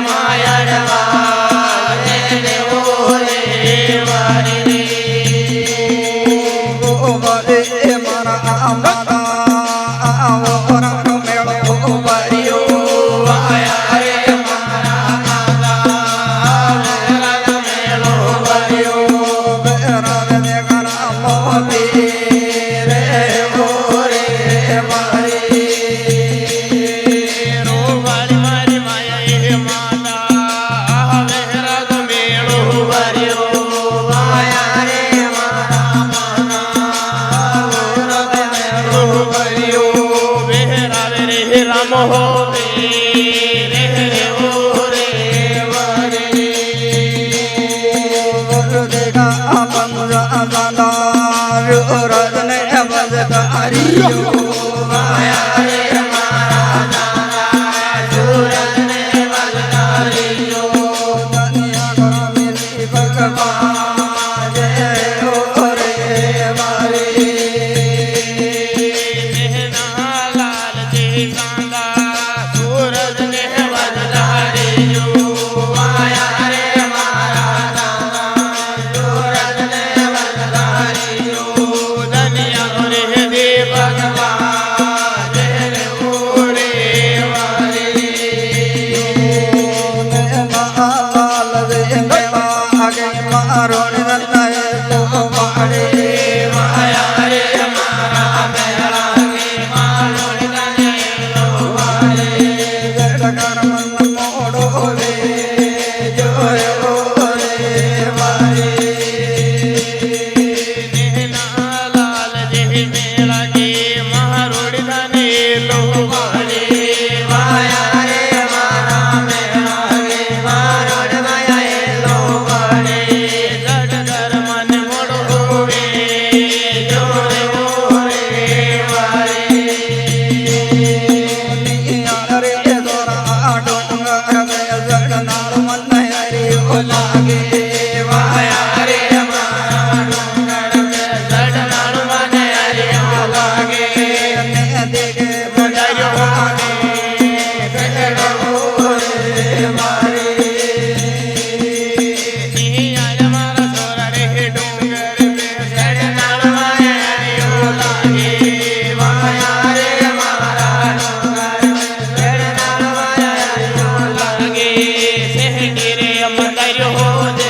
માયા લાગે વાયા રે મારા ડુંગર મે ચડનાણ મને હરિયો લાગે દેગે બજાયો ને કહેડો રે મારી આયા મારા સોરા રે ડુંગર મે ચડનાણ મને હરિયો લાગે વાયા રે મારા ડુંગર મે ચડનાણ મને હરિયો લાગે સેહડી રે મંદર્યો દે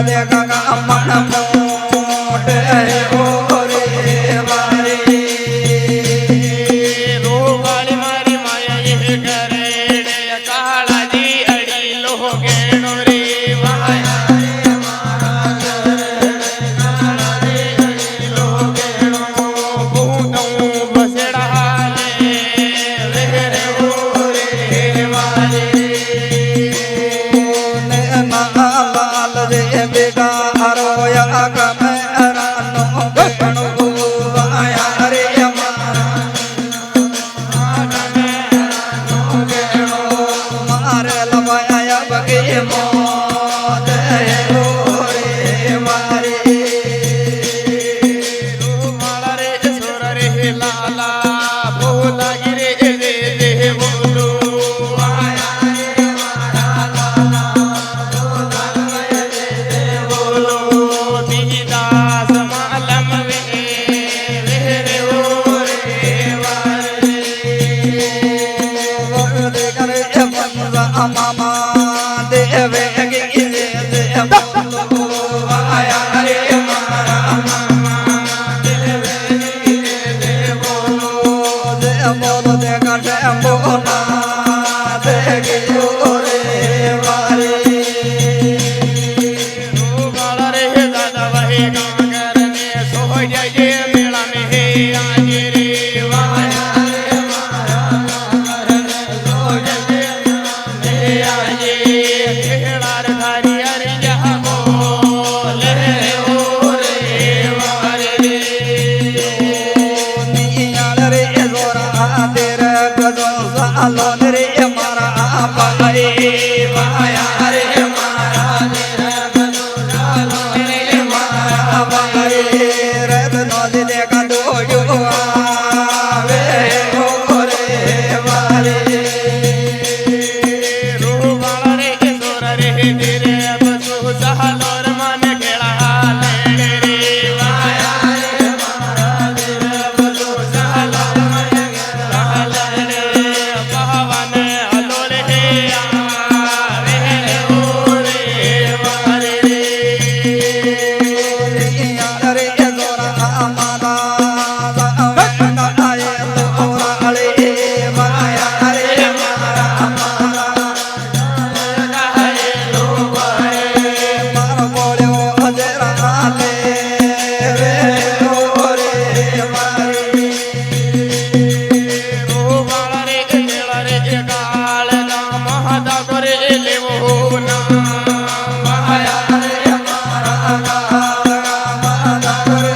દે ગંગા મણ મોટે ઓરે વારી રોવાળી મારી માયા એ કરે કાળાજી અડી લો ગેણો રે વાયા રે મારા કાળાજી અડી લો ગેણો ભૂતઉ બસડા લે વેરે ઓરે વારી ને લાલ રે બેગા હરોયા ગમે રાનો ગણો વાયા રે મારે લવાયા બગે મોત ઓરે મારી માળા રે સોર રે લાલા ભોલા ગીરે રે રે બોલો વાયા રે મારા લાલા ભોલા ગીરે રે બોલો દીદાસ માલમ વે રે ઓરે વારે વરદે કરે બંધા મામા દેવે ગીરે દે બોલો વાયા રે મારા દે બોલો દે કાઢે બોના દે ગયો રે વારી માળા રે દાદા વહે ગાંગર ને સોહય જે મેળા મે હે આજે રે વાયા રે મારા ગાંગર ને સોહય જે મેળા મે આજે ખેડાર ધારી અરે જા બોલે ઓરે વારે નિયાળ રે જોરા તેર ગજો સાલો રે મારા પાઈ વાયા રે મારા તેર ગજો સાલો રે મારા પાઈ રબ નો દે કાડો યો આવે ઓરે વારે રૂવાળા રે સોર રે ધીરે બસુ સહલોર મન ખેડા લેડે રે વાયા રે મારા ધીરે બસુ સહલોર મન ખેડા લેડે પવન હલો રે આવે ઓરે વારે નિયાળ રે જોરા માદા આયે તોરા રે વાયા રે મારા મારો બોલ્યો અજરા લે રે ઓરે મારી રૂવાળા રે ખેડા રે કાળ ના મહદા કરે લેવો ના વાયા રે મારા માદા કરે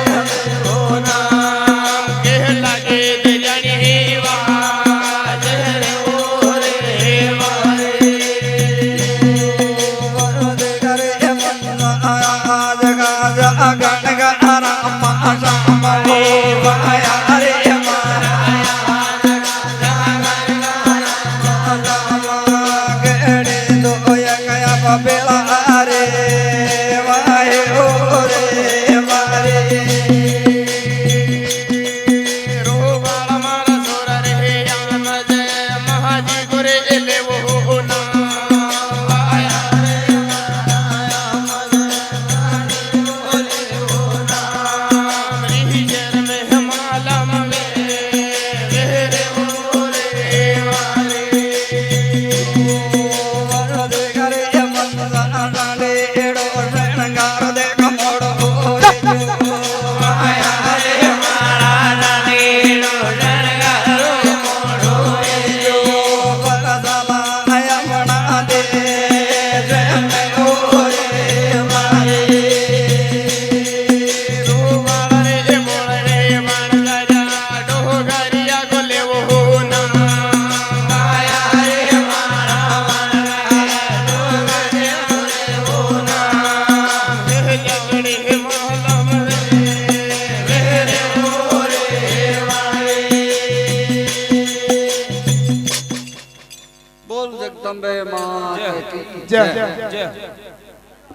નામ કે લાગે દરિયાની વાજ રે ઓરે વારે વરદે કરે મન આજ ગાજા ગણ ગણ રામ રામ હો વાયા રે મારા ગેડે દોયા કયા પબેલા રે વાહે ઓરે મારે રોવાળા મારા સોરા રે આમ જય મહાજી ગુરે લેવો ના વાયા રે રીહ જર મે માલમ મે રે ઓરે વારે વરદે કરે મન આડે એડો શણગાર દે કમોડો વાયા રે મારા રાણીનો શણગારો મોઢો વરદલા યમણા દે જમે ઓરે મારે રૂવાળા રે મોળ રે માણગરા ડોગરિયા ગો લેવો ના વાયા રે મારા માણગરા ડોગરિયા લેવો ના લવડી માલમ રે ઓરે વારે બોલ જગદંબે માં જય જય